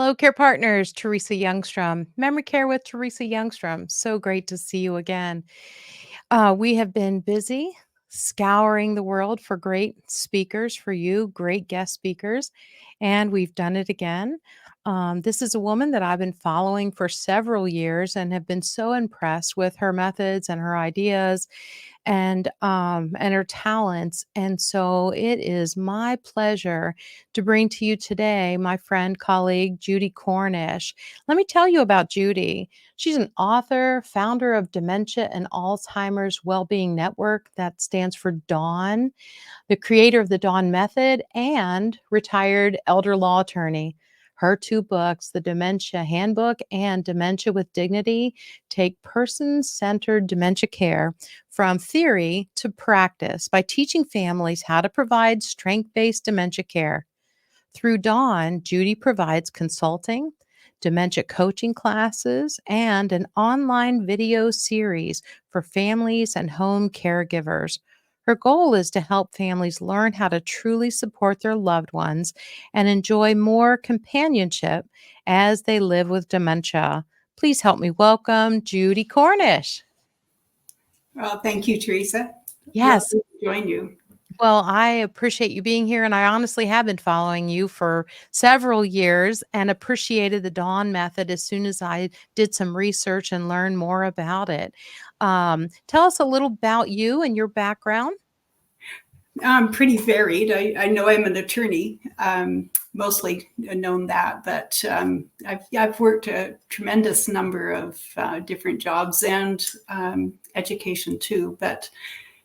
Hello, Care Partners, Teresa Youngstrom. Memory Care with Teresa Youngstrom. So great to see you again. We have been busy scouring the world for great speakers for you, great guest speakers, and we've done it again. This is a woman that I've been following for several years and have been so impressed with her methods and her ideas and her talents. And so it is my pleasure to bring to you today my friend, colleague, Judy Cornish. Let me tell you about Judy. She's an author, founder of Dementia and Alzheimer's Wellbeing Network, that stands for DAWN, the creator of the DAWN Method, and retired elder law attorney. Her two books, The Dementia Handbook and Dementia with Dignity, take person-centered dementia care from theory to practice by teaching families how to provide strength-based dementia care. Through Dawn, Judy provides consulting, dementia coaching classes, and an online video series for families and home caregivers. Her goal is to help families learn how to truly support their loved ones and enjoy more companionship as they live with dementia. Please help me welcome Judy Cornish. Well, thank you, Teresa. Yes. Lovely to join you. Well, I appreciate you being here, and I honestly have been following you for several years and appreciated the Dawn method as soon as I did some research and learned more about it. Tell us a little about you and your background. I'm pretty varied. I know I'm an attorney, mostly known that, but I've worked a tremendous number of different jobs and education too. But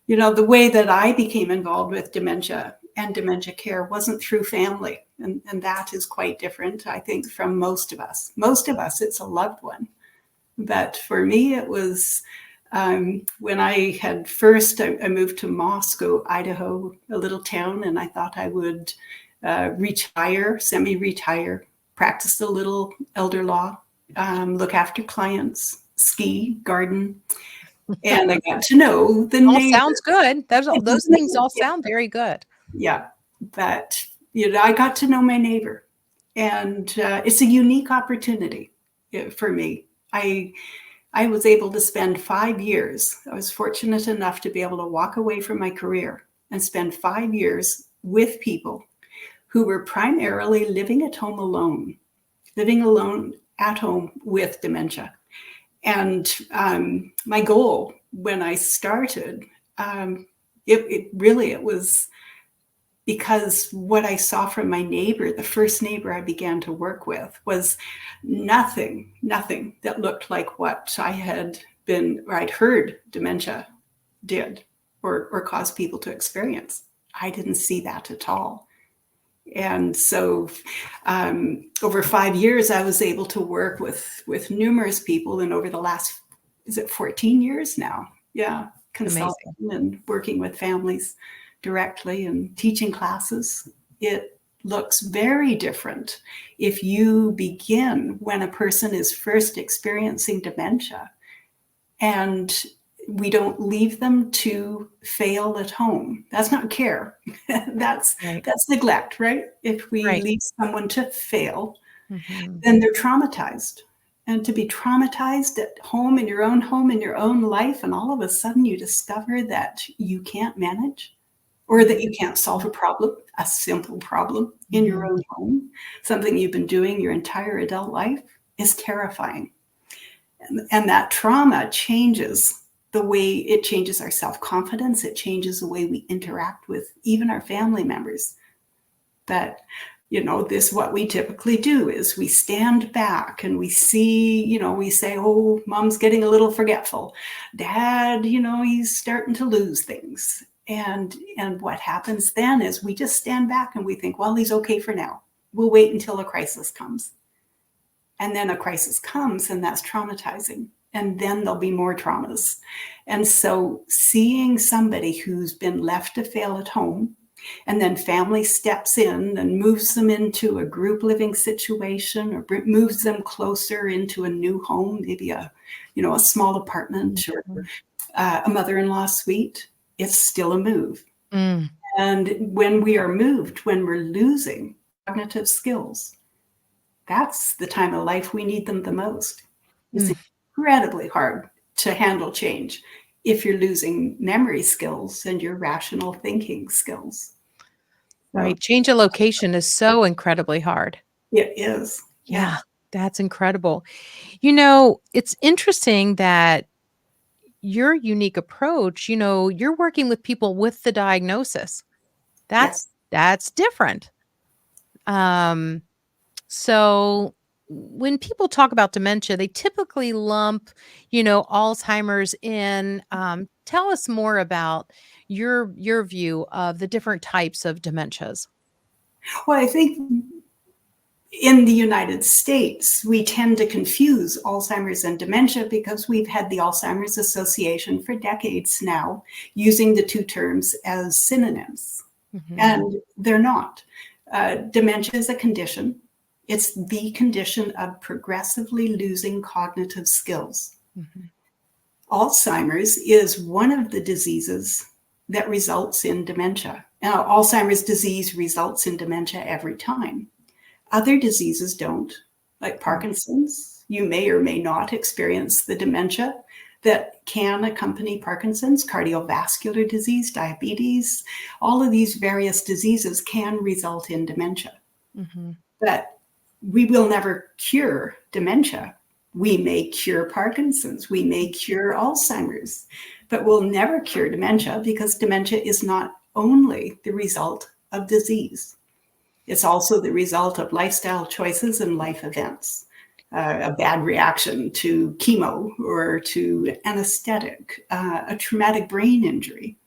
you know, the way that I became involved with dementia and dementia care wasn't through family. And that is quite different, I think, from most of us. Most of us, it's a loved one. But for me, it was when I had first, I moved to Moscow, Idaho, a little town, and I thought I would retire, semi-retire, practice a little elder law, look after clients, ski, garden. And I got to know the neighbor. Sounds good. Those things all sound very good. Yeah, but you know, I got to know my neighbor, and it's a unique opportunity for me. I was able to spend 5 years. I was fortunate enough to be able to walk away from my career and spend 5 years with people who were primarily living at home at home with dementia. And my goal when I started, it was because what I saw from my neighbor, the first neighbor I began to work with, was nothing that looked like what I'd heard dementia did or caused people to experience. I didn't see that at all. And so over 5 years, I was able to work with numerous people. And over the last, 14 years now? Yeah, consulting and working with families directly and teaching classes. It looks very different if you begin when a person is first experiencing dementia and we don't leave them to fail at home. That's not care. That's neglect, right? If we leave someone to fail, then they're traumatized. And to be traumatized at home, in your own life, and all of a sudden you discover that you can't manage or that you can't solve a simple problem in your own home, something you've been doing your entire adult life, is terrifying. And that trauma changes the way it changes our self-confidence. It changes the way we interact with even our family members. But, you know, what we typically do is we stand back and we see, you know, we say, oh, mom's getting a little forgetful. Dad, you know, he's starting to lose things. And what happens then is we just stand back and we think, well, he's okay for now. We'll wait until a crisis comes. And then a crisis comes, and that's traumatizing. And then there'll be more traumas. And so seeing somebody who's been left to fail at home, and then family steps in and moves them into a group living situation or moves them closer into a new home, maybe a small apartment or a mother-in-law suite, it's still a move. And when we are moved, when we're losing cognitive skills, that's the time of life we need them the most. It's Mm, incredibly hard to handle change if you're losing memory skills and your rational thinking skills. So right. Change of location is so incredibly hard. it is. Yeah. Yeah, that's incredible. It's interesting that your unique approach, you're working with people with the diagnosis. Yes. That's different. Um, so when people talk about dementia, they typically lump, Alzheimer's in. Tell us more about your view of the different types of dementias. Well, I think in the United States, we tend to confuse Alzheimer's and dementia because we've had the Alzheimer's Association for decades now using the two terms as synonyms, Mhm, and they're not. Dementia is a condition. It's the condition of progressively losing cognitive skills. mhm, Alzheimer's is one of the diseases that results in dementia. Now, Alzheimer's disease results in dementia every time. Other diseases don't, like mm, Parkinson's. You may or may not experience the dementia that can accompany Parkinson's, cardiovascular disease, diabetes. All of these various diseases can result in dementia. mhm, But we will never cure dementia. We may cure Parkinson's, we may cure Alzheimer's, but we'll never cure dementia because dementia is not only the result of disease. It's also the result of lifestyle choices and life events. A bad reaction to chemo or to anesthetic, a traumatic brain injury.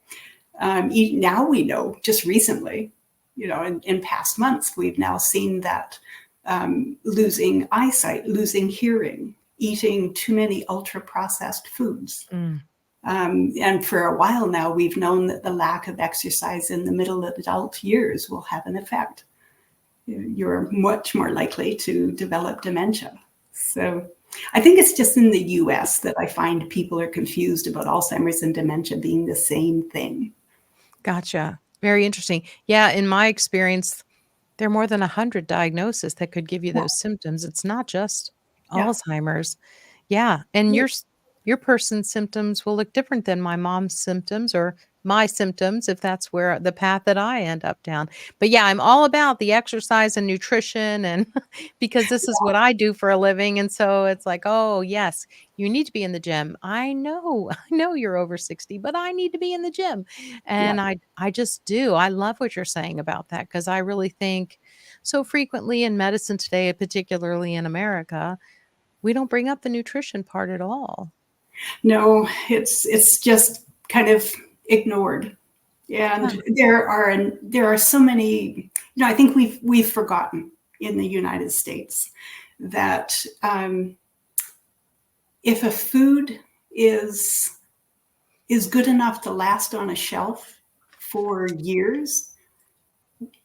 Now we know, just recently, in past months, we've now seen that losing eyesight, losing hearing, eating too many ultra processed foods. mm. And for a while now, we've known that the lack of exercise in the middle adult years will have an effect. You're much more likely to develop dementia. So I think it's just in the US that I find people are confused about Alzheimer's and dementia being the same thing. Gotcha. Very interesting. Yeah, in my experience, there are more than 100 diagnoses that could give you Yeah, those symptoms. It's not just yeah, Alzheimer's. Yeah, and your person's symptoms will look different than my mom's symptoms or my symptoms if that's where the path that I end up down. But yeah, I'm all about the exercise and nutrition and because this is what I do for a living and so it's like, "Oh, yes, you need to be in the gym." I know. I know you're over 60, but I need to be in the gym. yeah. And I just do. I love what you're saying about that because I really think so frequently in medicine today, particularly in America, we don't bring up the nutrition part at all. No, it's just kind of ignored. Yeah. And there are so many, I think we've forgotten in the United States that if a food is is good enough to last on a shelf for years,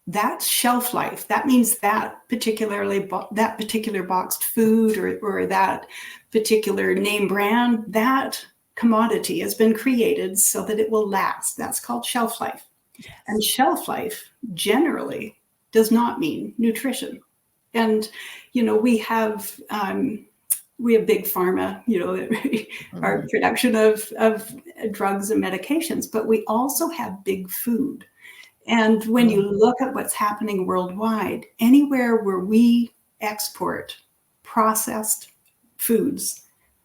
that's shelf life. That means that that particular boxed food or that particular name brand, that commodity has been created so that it will last. That's called shelf life. And Yes. shelf life generally does not mean nutrition. And we have big pharma, our Mhm. production of drugs and medications, but we also have big food. And when you Mm. look at what's happening worldwide, anywhere where we export processed foods,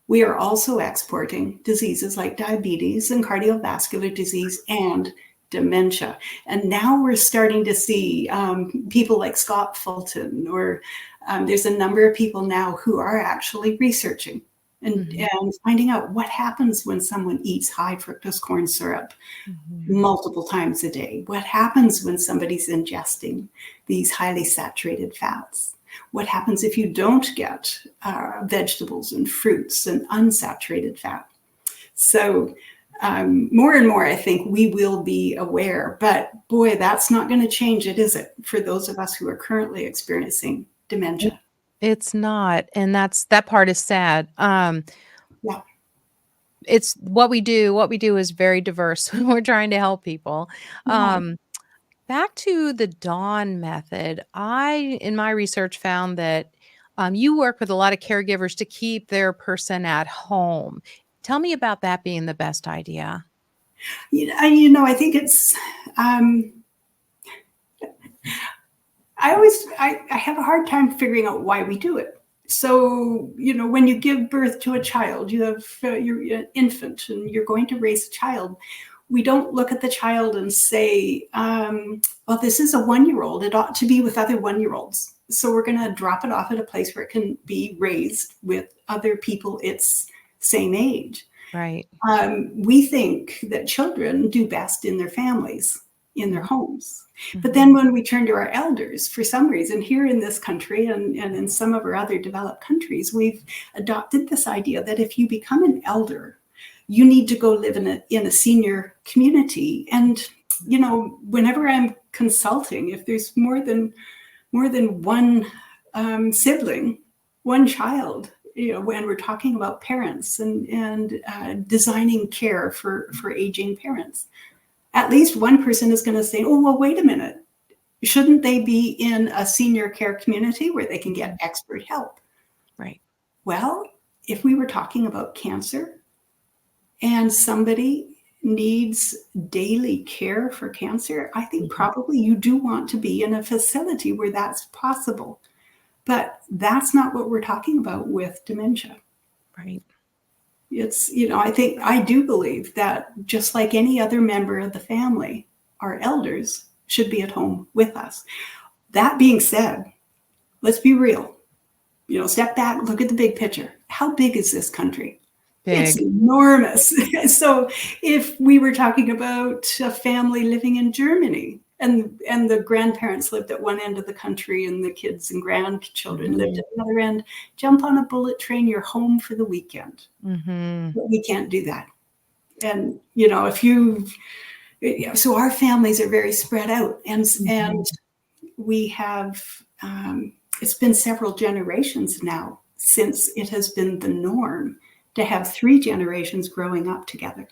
we are also exporting diseases like diabetes and cardiovascular disease and dementia. And now we're starting to see people like Scott Fulton, or there's a number of people now who are actually researching Mhm. and finding out what happens when someone eats high fructose corn syrup Mhm. multiple times a day. What happens when somebody's ingesting these highly saturated fats? What happens if you don't get vegetables and fruits and unsaturated fat? So more and more, I think we will be aware. But boy, that's not going to change it, is it? For those of us who are currently experiencing It dementia. it's not, and that part is sad. Yeah, It's what we do is very diverse when we're trying to help people. yeah, Back to the dawn method, I in my research found that You work with a lot of caregivers to keep their person at home. Tell me about that being the best idea. I think it's, I have a hard time figuring out why we do it. So, when you give birth to a child, you're an infant and you're going to raise a child. We don't look at the child and say, well, this is a 1-year-old. It ought to be with other 1-year-olds. So we're going to drop it off at a place where it can be raised with other people its same age. Right. We think that children do best in their families, in their homes. Mm-hmm. But then when we turn to our elders, for some reason, here in this country and in some of our other developed countries, we've adopted this idea that if you become an elder, you need to go live in a senior community. And, whenever I'm consulting, if there's more than one sibling, one child, when we're talking about parents and designing care for aging parents, at least one person is going to say, oh, well, wait a minute. Shouldn't they be in a senior care community where they can get expert help? Right. Well, if we were talking about cancer and somebody needs daily care for cancer, I think probably you do want to be in a facility where that's possible. But that's not what we're talking about with dementia. Right. It's, I do believe that just like any other member of the family, our elders should be at home with us. That being said, let's be real. Step back, look at the big picture. How big is this country? Big. It's enormous. So if we were talking about a family living in Germany and the grandparents lived at one end of the country and the kids and grandchildren lived at the other end, jump on a bullet train, you're home for the weekend. Mm-hmm. But we can't do that. And, so our families are very spread out and we have, it's been several generations now since it has been the norm to have 3 generations growing up together.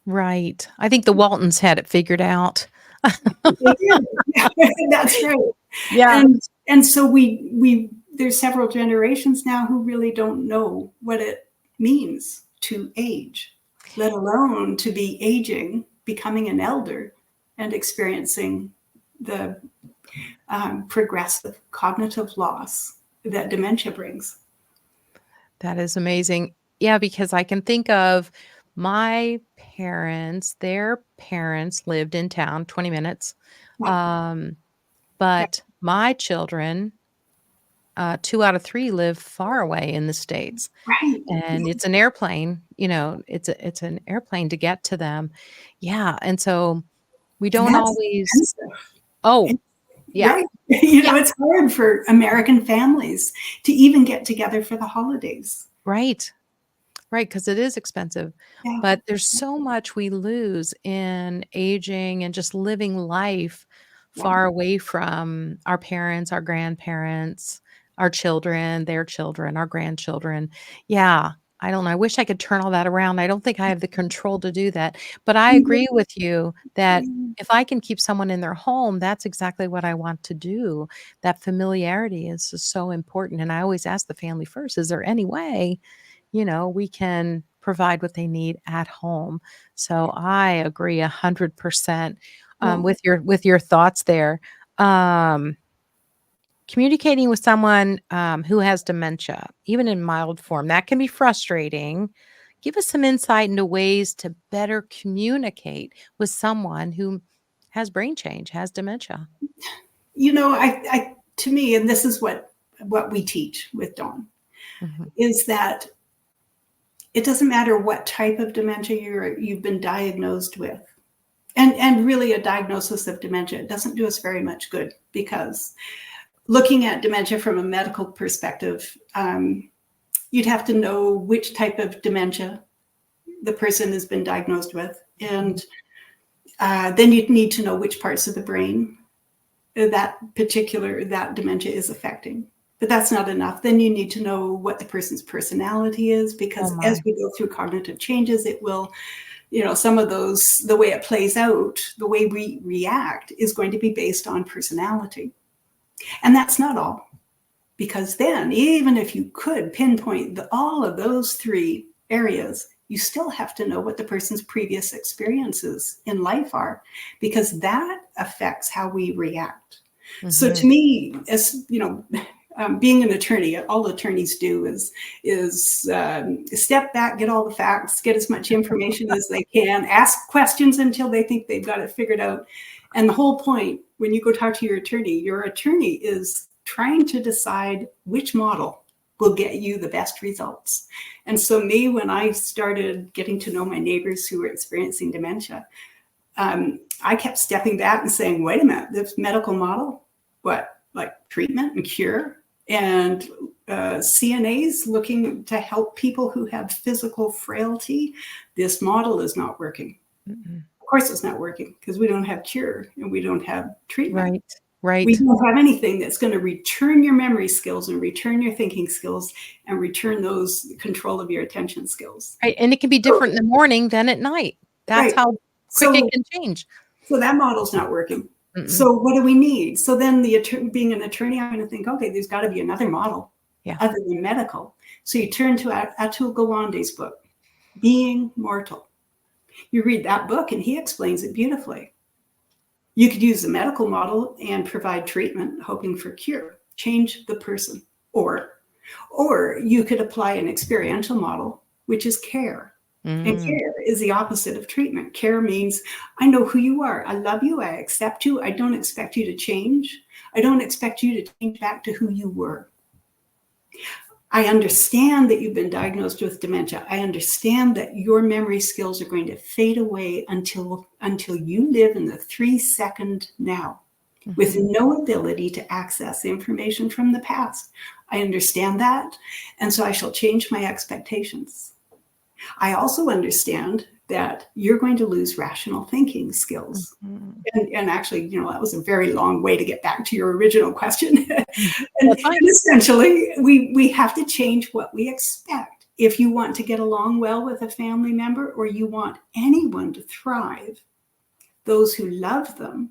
Right. I think the Waltons had it figured out. They did. That's right. Yeah. And so we there's several generations now who really don't know what it means to age, let alone to be aging, becoming an elder, and experiencing the progressive cognitive loss that dementia brings. That is amazing. Yeah, because I can think of my parents, their parents lived in town 20 minutes. But my children, 2 out of 3 live far away in the States. Right. And it's an airplane, it's an airplane to get to them. Yeah, and so we don't always expensive. Oh, yeah. Right. It's hard for American families to even get together for the holidays. Right. Right, because it is expensive. Yeah. But there's so much we lose in aging and just living life far away from our parents, our grandparents, our children, their children, our grandchildren. Yeah, I don't know. I wish I could turn all that around. I don't think I have the control to do that. But I agree with you that if I can keep someone in their home, that's exactly what I want to do. That familiarity is just so important. And I always ask the family first, is there any way we can provide what they need at home? So I agree 100% with your thoughts there. Communicating with someone who has dementia, even in mild form, that can be frustrating. Give us some insight into ways to better communicate with someone who has brain change, has dementia. I to me, and this is what we teach with Dawn, is that it doesn't matter what type of dementia you've been diagnosed with. And really a diagnosis of dementia, it doesn't do us very much good, because looking at dementia from a medical perspective, you'd have to know which type of dementia the person has been diagnosed with. And then you'd need to know which parts of the brain that dementia is affecting. But that's not enough. Then you need to know what the person's personality is, because as we go through cognitive changes, it will, some of those, the way it plays out, the way we react is going to be based on personality. And that's not all. Because then, even if you could pinpoint all of those 3 areas, you still have to know what the person's previous experiences in life are, because that affects how we react. So to me, as you know, being an attorney, all attorneys do is step back, get all the facts, get as much information as they can, ask questions until they think they've got it figured out. And the whole point, when you go talk to your attorney is trying to decide which model will get you the best results. And so me, when I started getting to know my neighbors who were experiencing dementia, I kept stepping back and saying, wait a minute, this medical model, what, like treatment and cure? And CNAs looking to help people who have physical frailty, this model is not working. Of course it's not working, because we don't have cure and we don't have treatment. Right. We don't have anything that's going to return your memory skills and return your thinking skills and return those control of your attention skills. Right. And it can be different in the morning than at night. That's how quick it can change. So that model's not working. So what do we need? So then being an attorney, I'm going to think, okay, there's got to be another model other than medical. So you turn to Atul Gawande's book, Being Mortal. You read that book and he explains it beautifully. You could use the medical model and provide treatment, hoping for cure, change the person. Or you could apply an experiential model, which is care. And care is the opposite of treatment. Care means, I know who you are. I love you. I accept you. I don't expect you to change. I don't expect you to change back to who you were. I understand that you've been diagnosed with dementia. I understand that your memory skills are going to fade away until you live in the 3-second now with no ability to access information from the past. I understand that. And so I shall change my expectations. I also understand that you're going to lose rational thinking skills. And actually, that was a very long way to get back to your original question. and essentially, we have to change what we expect. If you want to get along well with a family member, or you want anyone to thrive, those who love them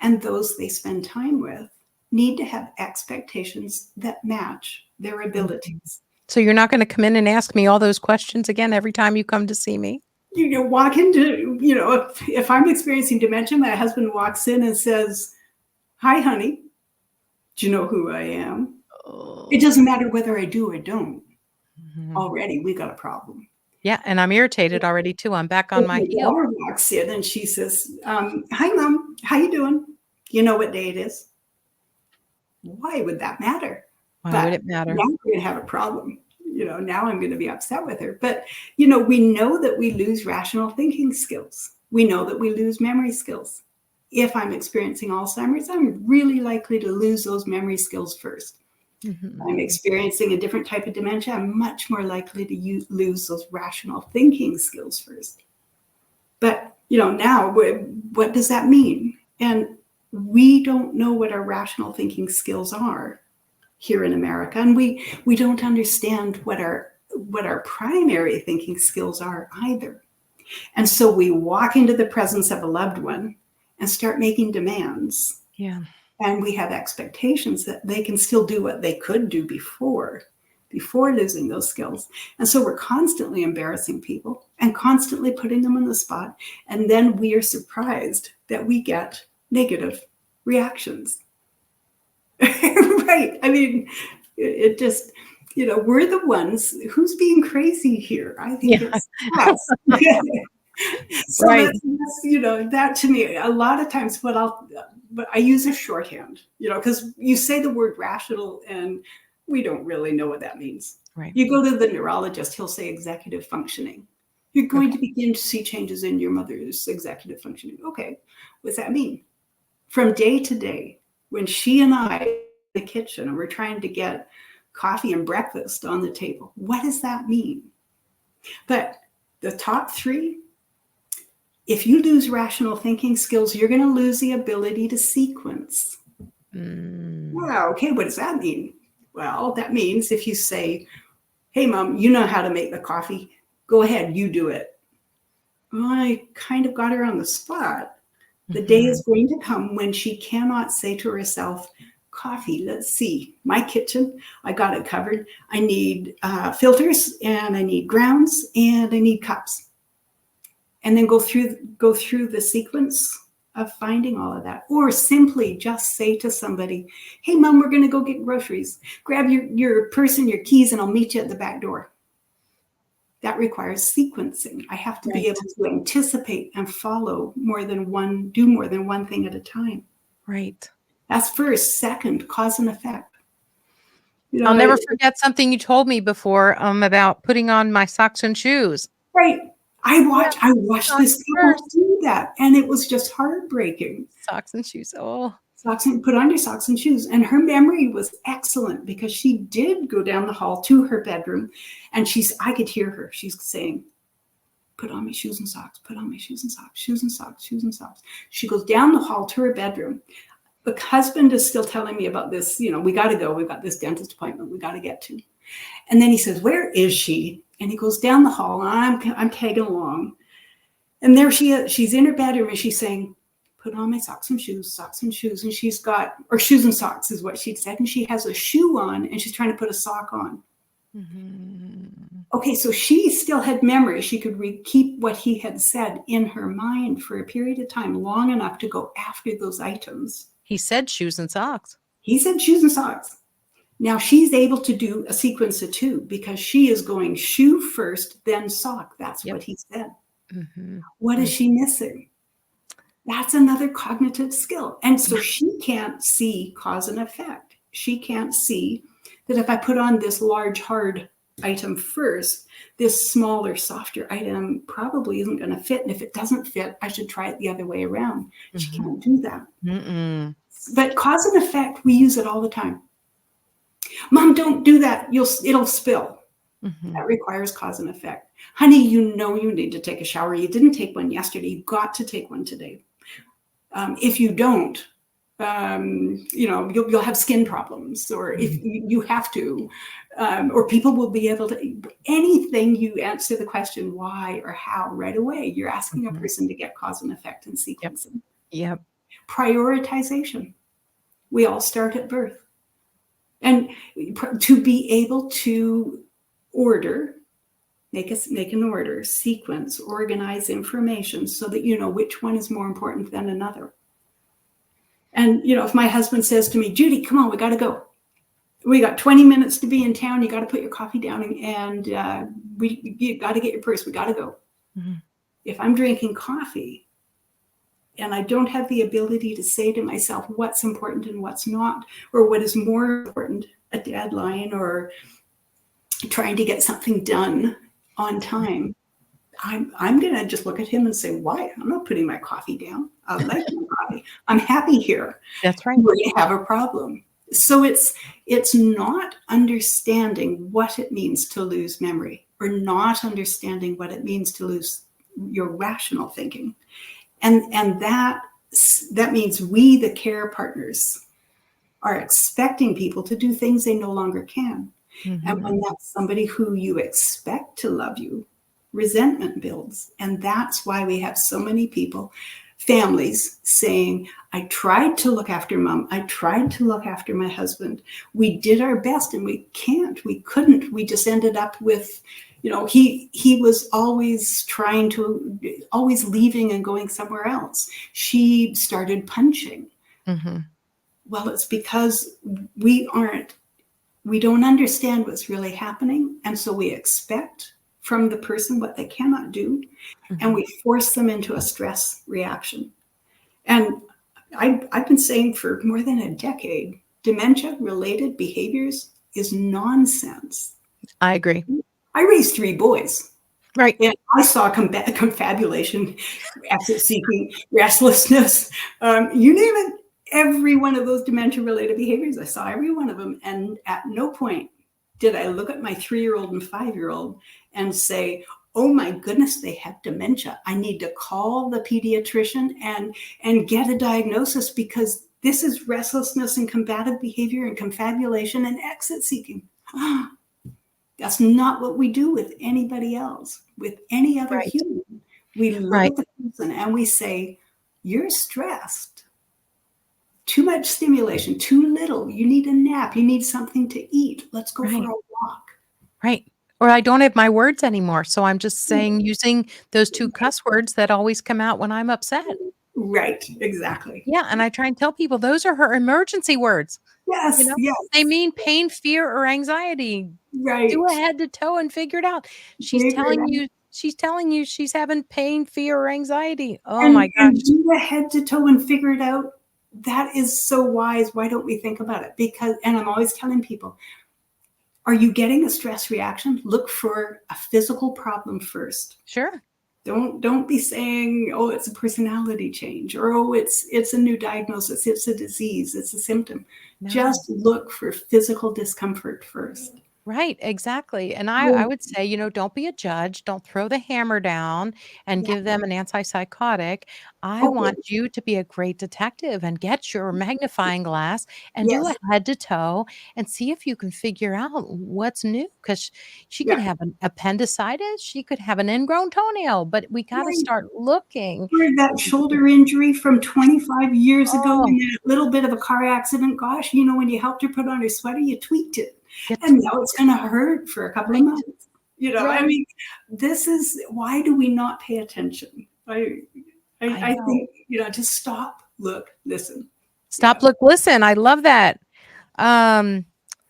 and those they spend time with need to have expectations that match their abilities. So you're not going to come in and ask me all those questions again every time you come to see me? You walk into, if I'm experiencing dementia, my husband walks in and says, hi, honey, do you know who I am? It doesn't matter whether I do or don't. Already, we got a problem. Yeah, and I'm irritated already, too. I'm back on my heel. My daughter walks in and she says, hi, Mom, how you doing? You know what day it is? Why would that matter? Why would it matter? Now we're going to have a problem. Now I'm going to be upset with her. But, we know that we lose rational thinking skills. We know that we lose memory skills. If I'm experiencing Alzheimer's, I'm really likely to lose those memory skills first. I'm experiencing a different type of dementia. I'm much more likely to lose those rational thinking skills first. But, now what does that mean? And we don't know what our rational thinking skills are here in America, and we don't understand what our primary thinking skills are either. And so we walk into the presence of a loved one and start making demands. Yeah. And we have expectations that they can still do what they could do before losing those skills. And so we're constantly embarrassing people and constantly putting them on the spot. And then we are surprised that we get negative reactions. Right. I mean, it just, we're the ones who's being crazy here. I think it's us. So right. that's, that to me, a lot of times but I use a shorthand, because you say the word rational and we don't really know what that means. Right. You go to the neurologist, he'll say executive functioning. You're going to begin to see changes in your mother's executive functioning. Okay. What's that mean? From day to day, when she and I in the kitchen and we're trying to get coffee and breakfast on the table, what does that mean? But the top 3, if you lose rational thinking skills, you're going to lose the ability to sequence. Wow, okay, what does that mean? Well, that means if you say, hey, Mom, you know how to make the coffee. Go ahead, you do it. Well, I kind of got her on the spot. The day is going to come when she cannot say to herself, Coffee, let's see. My kitchen, I got it covered. I need filters, and I need grounds, and I need cups. And then go through the sequence of finding all of that. Or simply just say to somebody, hey, Mom, we're going to go get groceries. Grab your purse and your keys, and I'll meet you at the back door. That requires sequencing. I have to be able to anticipate and follow do more than one thing at a time. Right. That's first. Second, cause and effect. I'll never forget something you told me before about putting on my socks and shoes. Right. I watched this couple do that, and it was just heartbreaking. Socks and shoes. Oh. Put on your socks and shoes. And her memory was excellent because she did go down the hall to her bedroom, and I could hear her. She's saying, put on my shoes and socks, put on my shoes and socks, shoes and socks, shoes and socks. She goes down the hall to her bedroom. The husband is still telling me about this, we got to go. We've got this dentist appointment we got to get to. And then he says, where is she? And he goes down the hall, and I'm tagging along. And there she is. She's in her bedroom, and she's saying, put on my socks and shoes. And she's got, or shoes and socks is what she said. And she has a shoe on, and she's trying to put a sock on. Mm-hmm. Okay, so she still had memory. She could keep what he had said in her mind for a period of time, long enough to go after those items. He said shoes and socks. He said shoes and socks. Now she's able to do a sequence of two because she is going shoe first, then sock. That's what he said. Mm-hmm. What is she missing? That's another cognitive skill. And so she can't see cause and effect. She can't see that if I put on this large, hard item first, this smaller, softer item probably isn't going to fit. And if it doesn't fit, I should try it the other way around. Mm-hmm. She can't do that. Mm-mm. But cause and effect, we use it all the time. Mom, don't do that. It'll spill. Mm-hmm. That requires cause and effect. Honey, you need to take a shower. You didn't take one yesterday. You've got to take one today. If you don't, you'll have skin problems, or if you have to, or people will be able to, anything you answer the question why or how right away, you're asking a person to get cause and effect and sequencing. Yep. Prioritization. We all start at birth. And to be able to order, make an order, sequence, organize information so that you know which one is more important than another. And, if my husband says to me, Judy, come on, we got to go. We got 20 minutes to be in town. You got to put your coffee down, and you got to get your purse. We got to go. Mm-hmm. If I'm drinking coffee and I don't have the ability to say to myself what's important and what's not, or what is more important, a deadline or trying to get something done on time, I'm going to just look at him and say, why? I'm not putting my coffee down. I like my coffee. I'm happy here. That's right. We have a problem. So it's not understanding what it means to lose memory, or not understanding what it means to lose your rational thinking. And that means we, the care partners, are expecting people to do things they no longer can. Mm-hmm. And when that's somebody who you expect to love you, resentment builds. And that's why we have so many families saying, I tried to look after Mom. I tried to look after my husband. We did our best, and we couldn't. We just ended up with, he was always always leaving and going somewhere else. She started punching. Mm-hmm. Well, it's because we don't understand what's really happening. And so we expect from the person what they cannot do, mm-hmm. and we force them into a stress reaction. And I've been saying for more than a decade, dementia-related behaviors is nonsense. I agree. I raised 3 boys. Right. And I saw confabulation, exit-seeking, restlessness, you name it. Every one of those dementia-related behaviors, I saw every one of them. And at no point did I look at my 3-year-old and 5-year-old and say, oh my goodness, they have dementia. I need to call the pediatrician and get a diagnosis, because this is restlessness and combative behavior and confabulation and exit seeking. That's not what we do with anybody else, with any other human. We look at the person and we say, you're stressed. Too much stimulation, too little. You need a nap. You need something to eat. Let's go for Right. a walk. Right. Or I don't have my words anymore, so I'm just saying using those 2 cuss words that always come out when I'm upset. Right, exactly. Yeah, and I try and tell people those are her emergency words, you Yes, know? yes, They mean pain, fear, or anxiety. Do right. a head to toe and figure it out. Figure it out. She's telling you she's having pain, fear, or anxiety. Oh my And gosh. do the head to toe and figure it out. That is so wise. Why don't we think about it? Because, and I'm always telling people, are you getting a stress reaction? Look for a physical problem first. Sure. Don't be saying, oh, it's a personality change, or oh, it's a new diagnosis, it's a disease, it's a symptom. No. Just look for physical discomfort first. Right, exactly, and I Oh, would say, don't be a judge, don't throw the hammer down and yeah. give them an antipsychotic. I Okay. want you to be a great detective and get your magnifying glass and do a Yes. head to toe and see if you can figure out what's new, 'cause she could Yeah. have an appendicitis, she could have an ingrown toenail, but we gotta Right. start looking. Or that shoulder injury from 25 years ago Oh, in that little bit of a car accident. Gosh, when you helped her put on her sweater, you tweaked it. you And tweak now it's going to hurt for a couple of right, months. I right. mean, this is why do we not pay attention? I I know. think, just stop, look, listen. Stop, Yeah. look, listen, I love that. Um,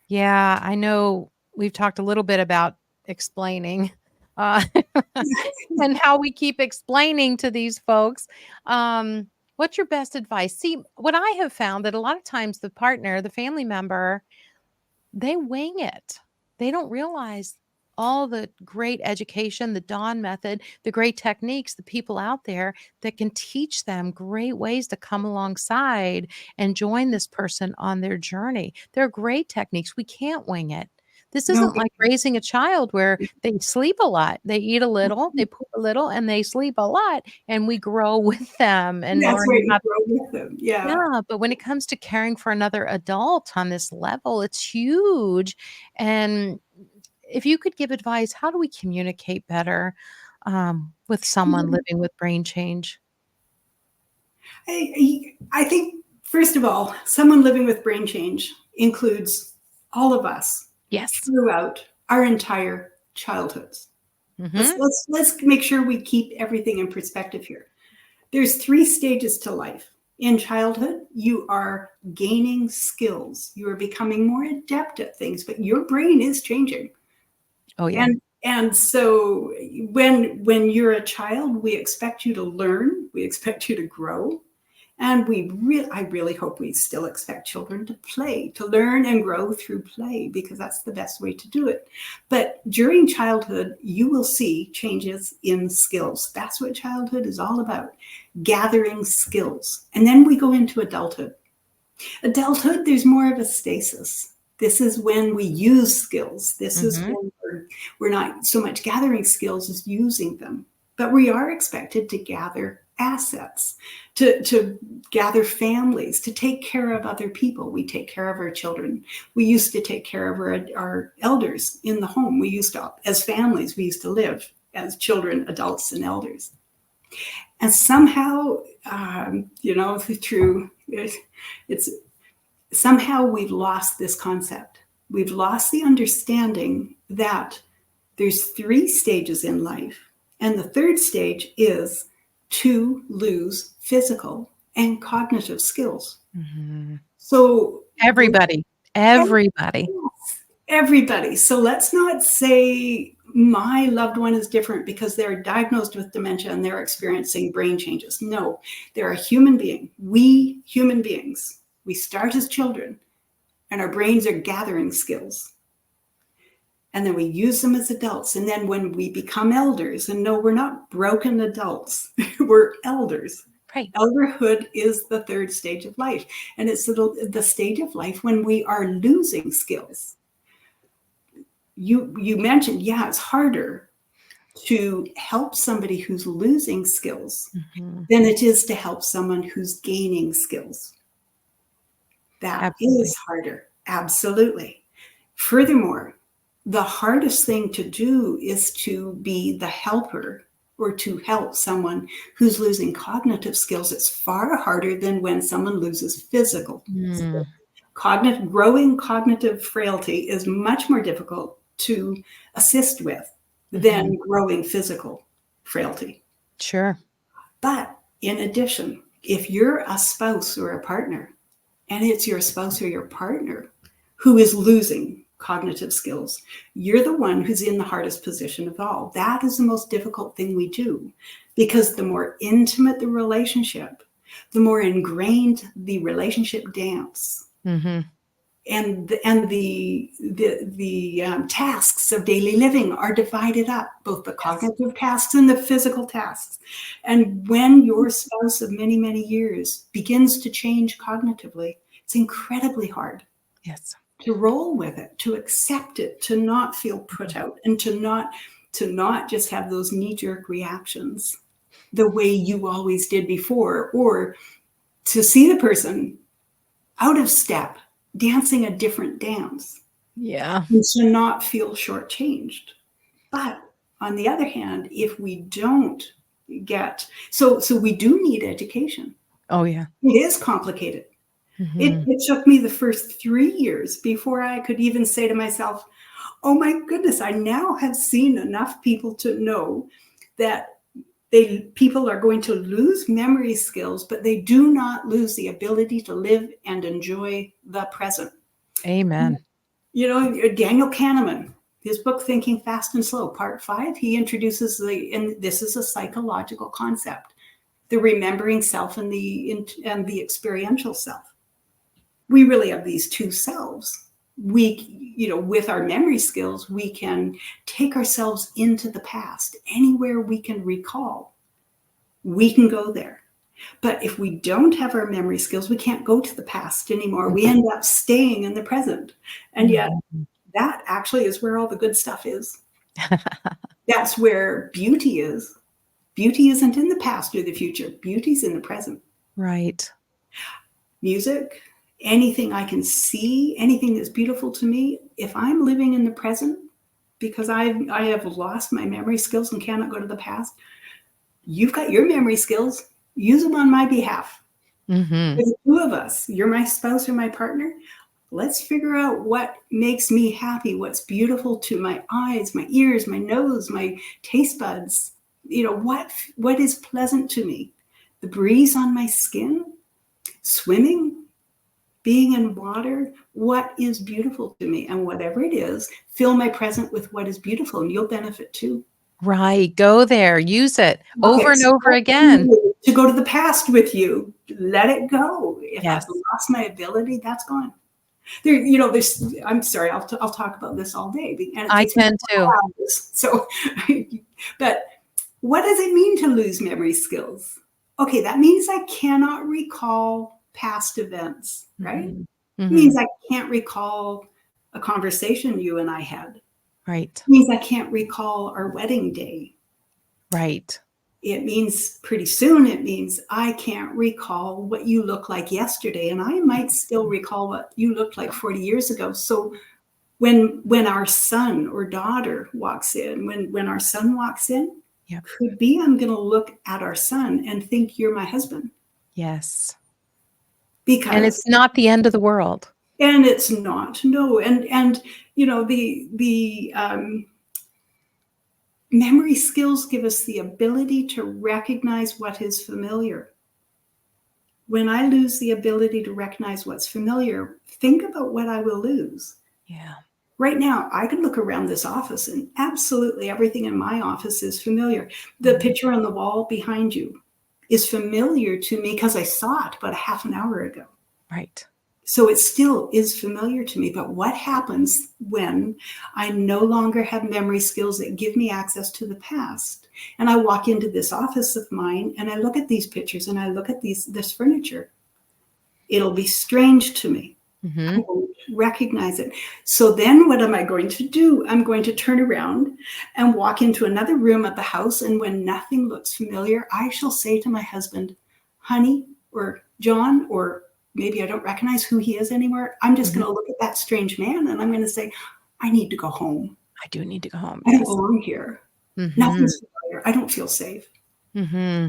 yeah, I know we've talked a little bit about explaining, uh, and how we keep explaining to these folks. What's your best advice? See, what I have found that a lot of times the partner, the family member, they wing it. They don't realize all the great education, the Dawn method, the great techniques, the people out there that can teach them great ways to come alongside and join this person on their journey. They're great techniques. We can't wing it. This No, isn't like raising a child where they sleep a lot. They eat a little, they poop a little, and they sleep a lot, and we grow with them and that's right. learning You how. grow with them. Yeah. Yeah, but when it comes to caring for another adult on this level, it's huge. And if you could give advice, how do we communicate better with someone living with brain change? I think, first of all, someone living with brain change includes all of us Yes. throughout our entire childhoods. Let's Hmm. let's let's make sure we keep everything in perspective here. There's 3 stages to life. In childhood, you are gaining skills. You are becoming more adept at things, but your brain is changing. Oh, yeah. And so when you're a child, we expect you to learn, we expect you to grow, and I really hope we still expect children to play, to learn and grow through play, because that's the best way to do it. But during childhood, you will see changes in skills. That's what childhood is all about, gathering skills. And then we go into adulthood. Adulthood, there's more of a stasis. This is when we use skills. This is Hmm. when we're not so much gathering skills as using them. But we are expected to gather assets, to gather families, to take care of other people. We take care of our children. We used to take care of our elders in the home. We used to, as families, we used to live as children, adults, and elders. And somehow, through it's somehow we've lost this concept. We've lost the understanding that there's 3 stages in life. And the third stage is to lose physical and cognitive skills. Hmm. So Everybody, everybody. everybody. So let's not say my loved one is different because they're diagnosed with dementia and they're experiencing brain changes. No, they're a human being. We human beings, we start as children and our brains are gathering skills. And then we use them as adults. And then when we become elders, and no, we're not broken adults, we're elders. Right. Elderhood is the third stage of life. And it's the stage of life when we are losing skills. You mentioned, yeah, it's harder to help somebody who's losing skills Hmm. than it is to help someone who's gaining skills. That Absolutely. is harder. Absolutely. Furthermore, the hardest thing to do is to be the helper or to help someone who's losing cognitive skills, it's far harder than when someone loses physical skills. Growing cognitive frailty is much more difficult to assist with than growing physical frailty. Sure. But in addition, if you're a spouse or a partner, and it's your spouse or your partner who is losing cognitive skills, you're the one who's in the hardest position of all. That is the most difficult thing we do, because the more intimate the relationship, the more ingrained the relationship dance. And the tasks of daily living are divided up, both the cognitive tasks and the physical tasks. And when your spouse of many, many years begins to change cognitively, it's incredibly hard. Yes. To roll with it, to accept it, to not feel put out, and to not just have those knee-jerk reactions the way you always did before, or to see the person out of step, dancing a different dance. Yeah. And to not feel shortchanged. But on the other hand, if we don't get, so we do need education. Oh, yeah. It is complicated. It took me the first 3 years before I could even say to myself, oh my goodness, I now have seen enough people to know that people are going to lose memory skills, but they do not lose the ability to live and enjoy the present. Amen. You know, Daniel Kahneman, his book, Thinking Fast and Slow, part 5, he introduces and this is a psychological concept, the remembering self and the experiential self. We really have these two selves. With our memory skills, we can take ourselves into the past. Anywhere we can recall, we can go there. But if we don't have our memory skills, we can't go to the past anymore. We end up staying in the present. And yet that actually is where all the good stuff is. That's where beauty is. Beauty isn't in the past or the future. Beauty's in the present. Right. Music, anything I can see, anything that's beautiful to me, if I'm living in the present because I have lost my memory skills and cannot go to the past, you've got your memory skills. Use them on my behalf. The two of us, you're my spouse or my partner. Let's figure out what makes me happy, what's beautiful to my eyes, my ears, my nose, my taste buds. What is pleasant to me? The breeze on my skin, swimming, being in water, what is beautiful to me? And whatever it is, fill my present with what is beautiful, and you'll benefit too. Right. Go there. Use it over and over again. To go to the past with you. Let it go. If Yes. I've lost my ability, that's gone. I'm sorry, I'll talk about this all day. And I can too. So, but what does it mean to lose memory skills? Okay, that means I cannot recall past events, right? It means I can't recall a conversation you and I had. Right. It means I can't recall our wedding day. Right. It means pretty soon, it means I can't recall what you looked like yesterday, and I might still recall what you looked like 40 years ago. So when our son or daughter walks in, when our son walks in, could be I'm going to look at our son and think you're my husband. Yes. And it's not the end of the world. And it's not, no. And the memory skills give us the ability to recognize what is familiar. When I lose the ability to recognize what's familiar, think about what I will lose. Yeah. Right now, I can look around this office and absolutely everything in my office is familiar. The picture on the wall behind you is familiar to me because I saw it about a half an hour ago. Right. So it still is familiar to me. But what happens when I no longer have memory skills that give me access to the past? And I walk into this office of mine and I look at these pictures and I look at this furniture. It'll be strange to me. I won't recognize it. So then what am I going to do? I'm going to turn around and walk into another room of the house. And when nothing looks familiar, I shall say to my husband, honey, or John, or maybe I don't recognize who he is anymore. I'm just going to look at that strange man and I'm going to say, I need to go home. I do need to go home. I don't belong here. Nothing's I don't feel safe. Mm-hmm.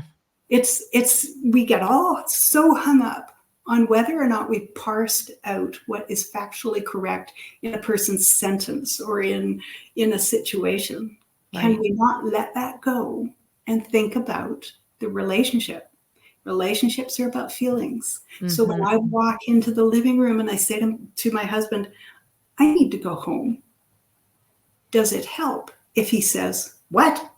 We get all so hung up on whether or not we've parsed out what is factually correct in a person's sentence or in a situation. Can Right. we not let that go and think about the relationship? Relationships are about feelings. So when I Mm-hmm. walk into the living room and I say to my husband, I need to go home, does it help if he says, what?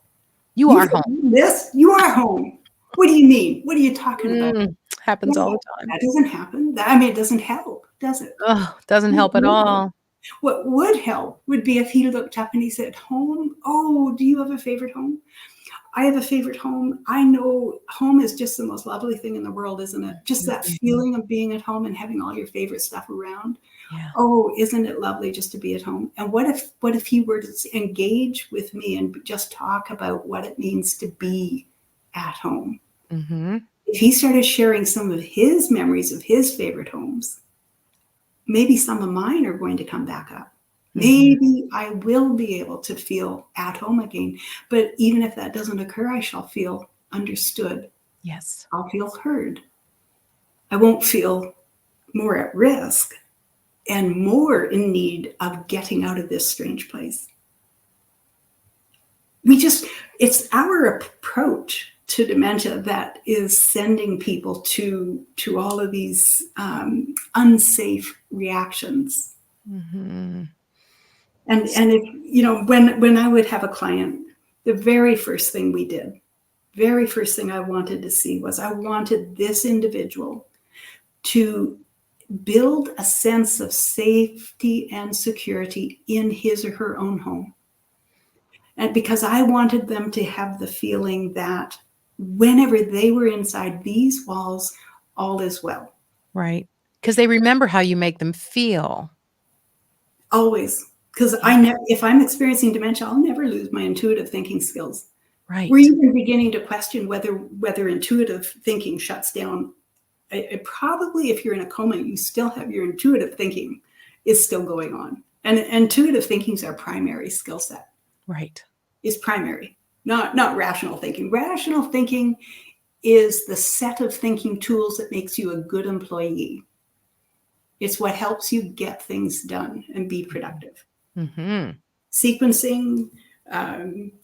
You You've are home. done this? You are home. What do you mean? What are you talking about? Happens all Yeah, the time. that doesn't happen. I mean, it doesn't help, does it? Oh, doesn't help at all. What would help would be if he looked up and he said, home? Oh, do you have a favorite home? I have a favorite home. I know home is just the most lovely thing in the world, isn't it? Just that Mm-hmm. feeling of being at home and having all your favorite stuff around. Yeah. Oh, isn't it lovely just to be at home? And what if he were to engage with me and just talk about what it means to be at home? Mm-hmm. If he started sharing some of his memories of his favorite homes, maybe some of mine are going to come back up. Mm-hmm. Maybe I will be able to feel at home again. But even if that doesn't occur, I shall feel understood. Yes. I'll feel heard. I won't feel more at risk and more in need of getting out of this strange place. It's our approach to dementia that is sending people to all of these unsafe reactions. Mm-hmm. And if, when I would have a client, the very first thing we did, very first thing I wanted to see was I wanted this individual to build a sense of safety and security in his or her own home. And because I wanted them to have the feeling that whenever they were inside these walls, all is well. Right. Because they remember how you make them feel. Always. Because Yeah. if I'm experiencing dementia, I'll never lose my intuitive thinking skills. We're Right. even beginning to question whether intuitive thinking shuts down. Probably if you're in a coma, you still have your intuitive thinking is still going on. And intuitive thinking is our primary skill set. Right. Is primary, not rational thinking. Rational thinking is the set of thinking tools that makes you a good employee. It's what helps you get things done and be productive. Mm-hmm. Sequencing,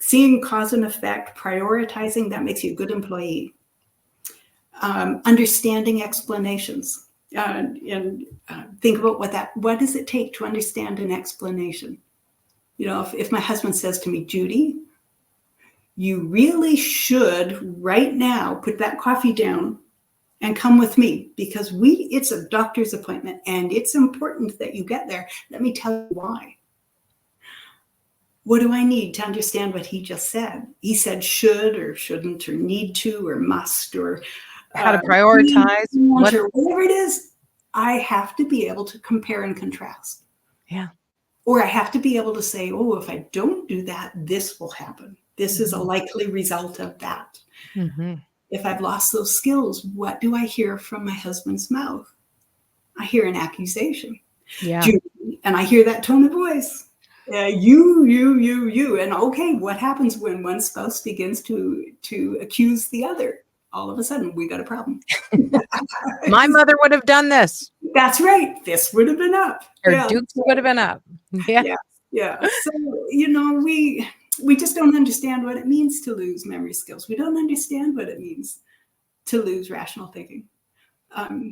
seeing cause and effect, prioritizing, that makes you a good employee. Understanding explanations. And think about what does it take to understand an explanation? If my husband says to me, Judy, you really should right now put that coffee down and come with me because it's a doctor's appointment and it's important that you get there. Let me tell you why. What do I need to understand what he just said? He said should or shouldn't or need to or must or How to prioritize what. or whatever it is. I have to be able to compare and contrast. Yeah. Or I have to be able to say, oh, if I don't do that, this will happen. This is a Mm-hmm. likely result of that. Mm-hmm. If I've lost those skills, what do I hear from my husband's mouth? I hear an accusation. Yeah. Judy, and I hear that tone of voice. You. And okay, what happens when one spouse begins to accuse the other? All of a sudden, we got a problem. My mother would have done this. That's right. This would have been up. Or Yeah. Dukes would have been up. Yeah. Yeah. Yeah. So, we just don't understand what it means to lose memory skills. We don't understand what it means to lose rational thinking.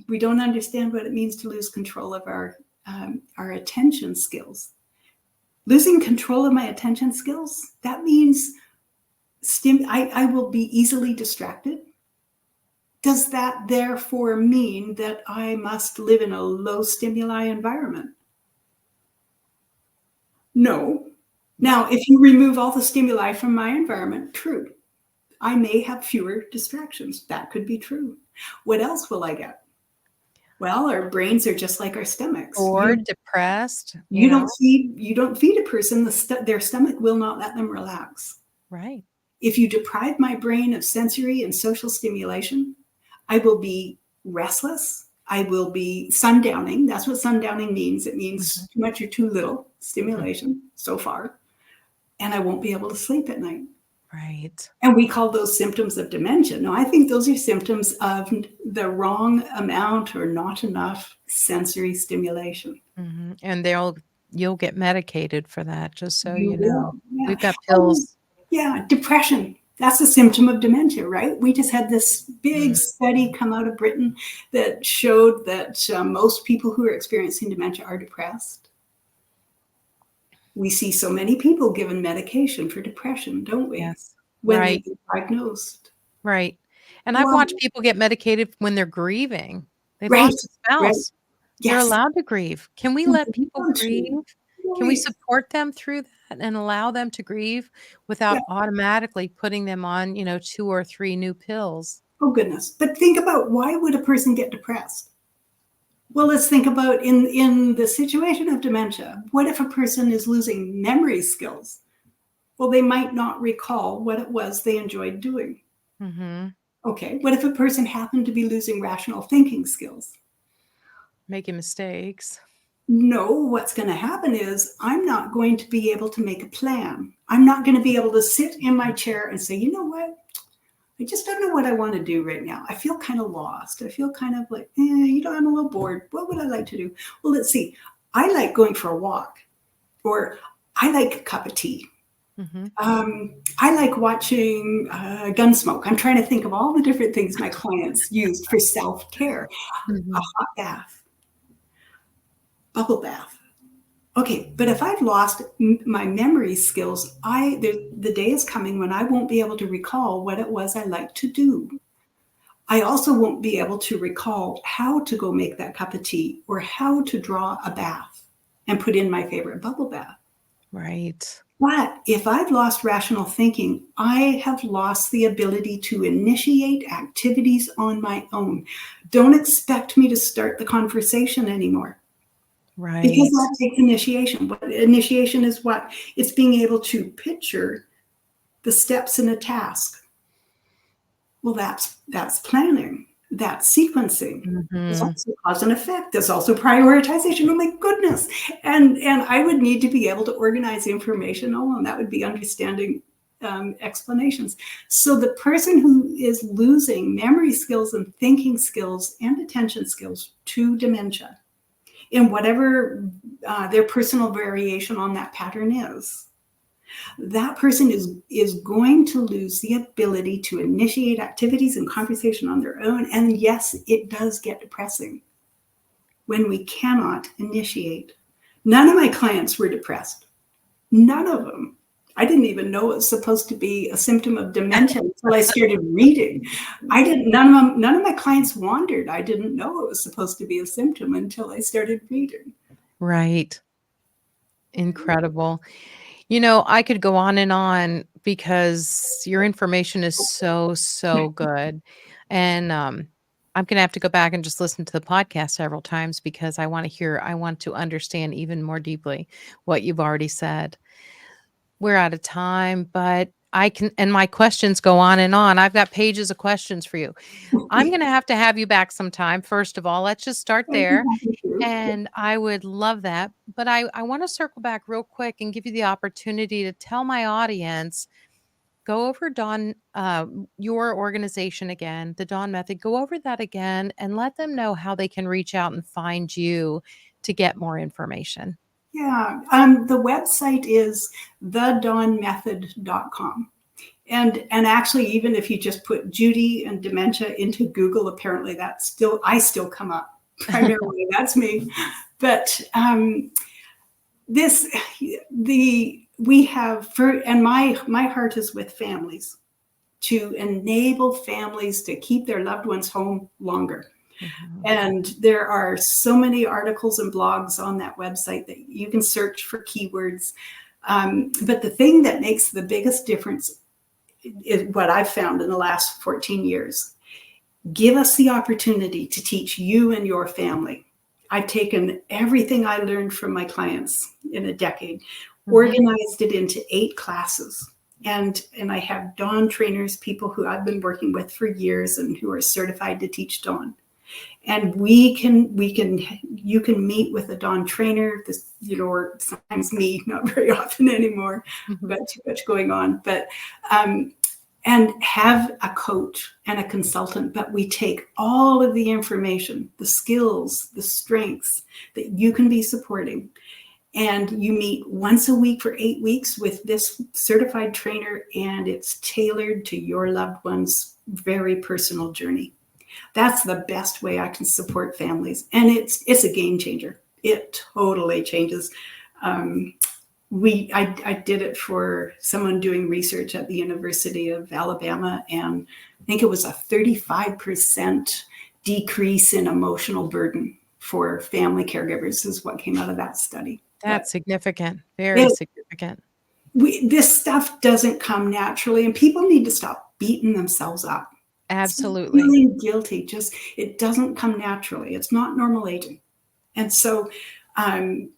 We don't understand what it means to lose control of our attention skills. Losing control of my attention skills, that means I will be easily distracted. Does that therefore mean that I must live in a low stimuli environment? No. Now, if you remove all the stimuli from my environment, true. I may have fewer distractions. That could be true. What else will I get? Well, our brains are just like our stomachs. Or depressed, You don't feed a person, their stomach will not let them relax. Right. If you deprive my brain of sensory and social stimulation, I will be restless. I will be sundowning. That's what sundowning means. It means too much or too little stimulation so far. And I won't be able to sleep at night. Right. And we call those symptoms of dementia. No, I think those are symptoms of the wrong amount or not enough sensory stimulation. And you'll get medicated for that, just so You you know. will, yeah. We've got Oh, pills. yeah, depression. That's a symptom of dementia, right? We just had this big Mm, study come out of Britain that showed that most people who are experiencing dementia are depressed. We see so many people given medication for depression, don't we? yes. When they've Right, been diagnosed. right. And I've Well, watched people get medicated when they're grieving. They've right, lost a right. spouse. They're Yes. allowed to grieve. Can we You're let people allowed grieve? to. Can we Right. support them through that and allow them to grieve Yeah. without automatically putting them on, 2 or 3 new pills? Oh, goodness. But think about, why would a person get depressed? Well, let's think about in the situation of dementia. What if a person is losing memory skills? Well, they might not recall what it was they enjoyed doing. Mhm. Okay. What if a person happened to be losing rational thinking skills? Making mistakes. No, what's going to happen is I'm not going to be able to make a plan. I'm not going to be able to sit in my chair and say, you know what? I just don't know what I want to do right now. I feel kind of lost. I feel kind of like, I'm a little bored. What would I like to do? Well, let's see. I like going for a walk, or I like a cup of tea. Mhm. I like watching Gunsmoke. I'm trying to think of all the different things my clients use for self-care. A Mhm. hot bath, bubble bath. Okay, but if I've lost my memory skills, the day is coming when I won't be able to recall what it was I liked to do. I also won't be able to recall how to go make that cup of tea or how to draw a bath and put in my favorite bubble bath. Right. But if I've lost rational thinking, I have lost the ability to initiate activities on my own. Don't expect me to start the conversation anymore, because Right. that takes initiation. But initiation is what? It's being able to picture the steps in a task. Well, that's planning. That's sequencing. There's Mhm. also cause and effect. There's also prioritization. Oh my goodness. And I would need to be able to organize information. Oh, and that would be understanding explanations. So the person who is losing memory skills and thinking skills and attention skills to dementia, in whatever their personal variation on that pattern is, that person is going to lose the ability to initiate activities and conversation on their own. And yes, it does get depressing when we cannot initiate. None of my clients were depressed. None of them. I didn't even know it was supposed to be a symptom of dementia until I started reading. I didn't. None of my clients wandered. I didn't know it was supposed to be a symptom until I started reading. Right. Incredible. I could go on and on because your information is so, so good. And I'm going to have to go back and just listen to the podcast several times because I want to understand even more deeply what you've already said. We're out of time, but and my questions go on and on. I've got pages of questions for you. I'm going to have you back sometime. First of all, let's just start I'd be there. happy to. And I would love that. But I want to circle back real quick and give you the opportunity to tell my audience, go over your organization again, the Dawn Method, go over that again and let them know how they can reach out and find you to get more information. Yeah, the website is thedawnmethod.com. And actually, even if you just put Judy and dementia into Google, apparently I still come up. Primarily, that's me. But this, we have, and my heart is with families, to enable families to keep their loved ones home longer. Mhm. And there are so many articles and blogs on that website that you can search for keywords. But the thing that makes the biggest difference is what I've found in the last 14 years. Give us the opportunity to teach you and your family. I've taken everything I learned from my clients in a decade, Mhm. organized it into 8 classes. And I have Dawn trainers, people who I've been working with for years and who are certified to teach Dawn. And you can meet with a Dawn trainer, this, or sometimes me, not very often anymore, Mhm. got too much going on, but, and have a coach and a consultant, but we take all of the information, the skills, the strengths that you can be supporting, and you meet once a week for 8 weeks with this certified trainer, and it's tailored to your loved one's very personal journey. That's the best way I can support families, and it's a game changer. It totally changes. Um, I did it for someone doing research at the University of Alabama, and I think it was a 35% decrease in emotional burden for family caregivers is what came out of that study. But That's significant, very it, significant. this stuff doesn't come naturally, and people need to stop beating themselves up. Stop Absolutely. feeling guilty. Just, it doesn't come naturally. It's not normal aging. And so, the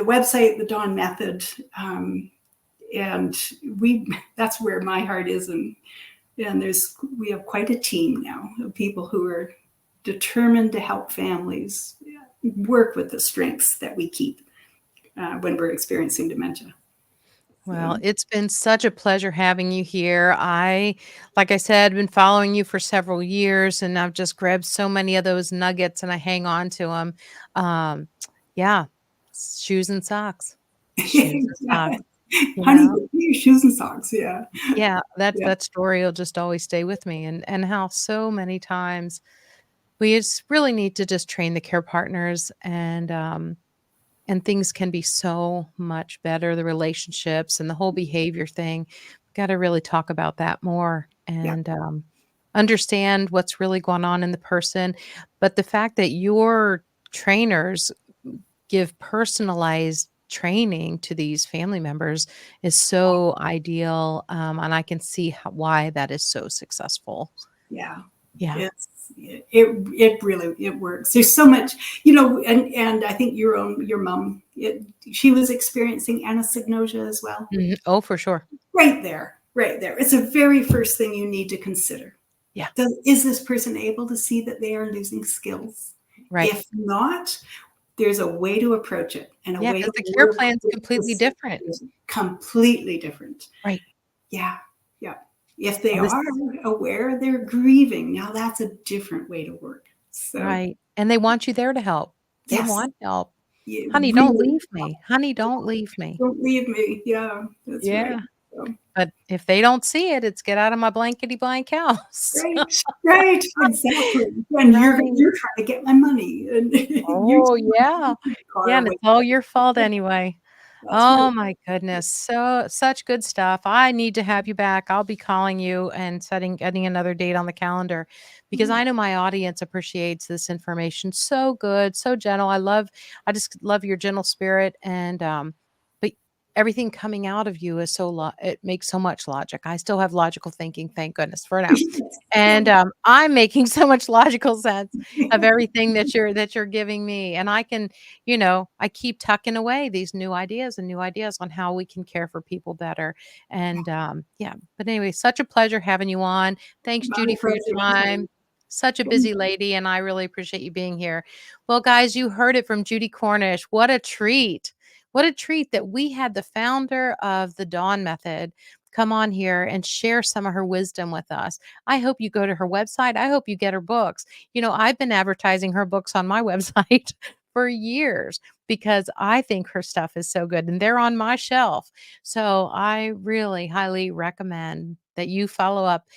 website, the Dawn Method, and that's where my heart is. And we have quite a team now of people who are determined to help families work with the strengths that we keep when we're experiencing dementia. Well, So, it's been such a pleasure having you here. Like I said, been following you for several years, and I've just grabbed so many of those nuggets and I hang on to them. Um, yeah, shoes and socks, shoes and yeah. socks, you Honey, know? get your shoes and socks. Yeah. Yeah, Yeah. that story will just always stay with me, and how so many times we just really need to just train the care partners, and things can be so much better, the relationships and the whole behavior thing. Gotta really talk about that more Yeah. and, understand what's really going on in the person. But the fact that your trainers give personalized training to these family members is so ideal, and I can see why that is so successful. Yeah. Yeah. It really, it works. There's so much, and I think your mom, she was experiencing anosognosia as well. Mhm. Oh, for sure. Right there, right there. It's the very first thing you need to consider. Yeah. Is this person able to see that they are losing skills? Right. If not, there's a way to approach it and a Yeah, way because to the care work plan's with completely this different. person. Completely different. Right. Yeah, yeah. If they Well, this are aware they're grieving, now that's a different way to work. So, Right, and they want you there to help. They yes, want help. yeah, "Honey, don't really, leave me. Honey, don't leave me." don't leave me. Yeah, that's right. Yeah, So, but if they don't see it, it's, "Get out of my blankety blank house." right, right, exactly. And Right. you're trying to get my money, and you're Oh, yeah. taking the Yeah, car and away. it's all your fault anyway. That's right. Oh my goodness. Such good stuff. I need to have you back. I'll be calling you and getting another date on the calendar because I know my audience appreciates this information. So good, so gentle. I just love your gentle spirit and but everything coming out of you is it makes so much logic. I still have logical thinking, thank goodness for now. Yes, And good. I'm making so much logical sense of everything that you're giving me. And I keep tucking away these new ideas on how we can care for people better. And yeah, but anyway, such a pleasure having you on. Thanks, My Judy, for your pleasure. time. Such a Good. busy lady, and I really appreciate you being here. Well, guys, you heard it from Judy Cornish. What a treat. What a treat that we had the founder of the Dawn Method come on here and share some of her wisdom with us. I hope you go to her website. I hope you get her books. I've been advertising her books on my website for years because I think her stuff is so good and they're on my shelf. So I really highly recommend that you follow up,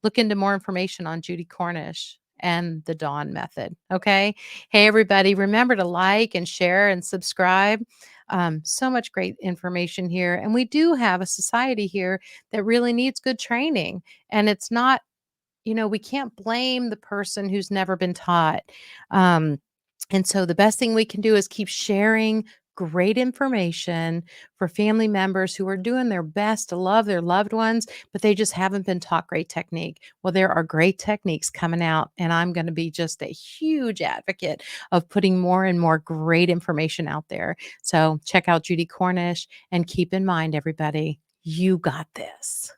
look into more information on Judy Cornish and the Dawn Method. Okay. Hey, everybody, remember to like and share and subscribe. So much great information here. And we do have a society here that really needs good training. And it's not, we can't blame the person who's never been taught. Um, and so the best thing we can do is keep sharing great information for family members who are doing their best to love their loved ones, but they just haven't been taught great technique. Well, there are great techniques coming out, and I'm going to be just a huge advocate of putting more and more great information out there. So check out Judy Cornish and keep in mind, everybody, you got this.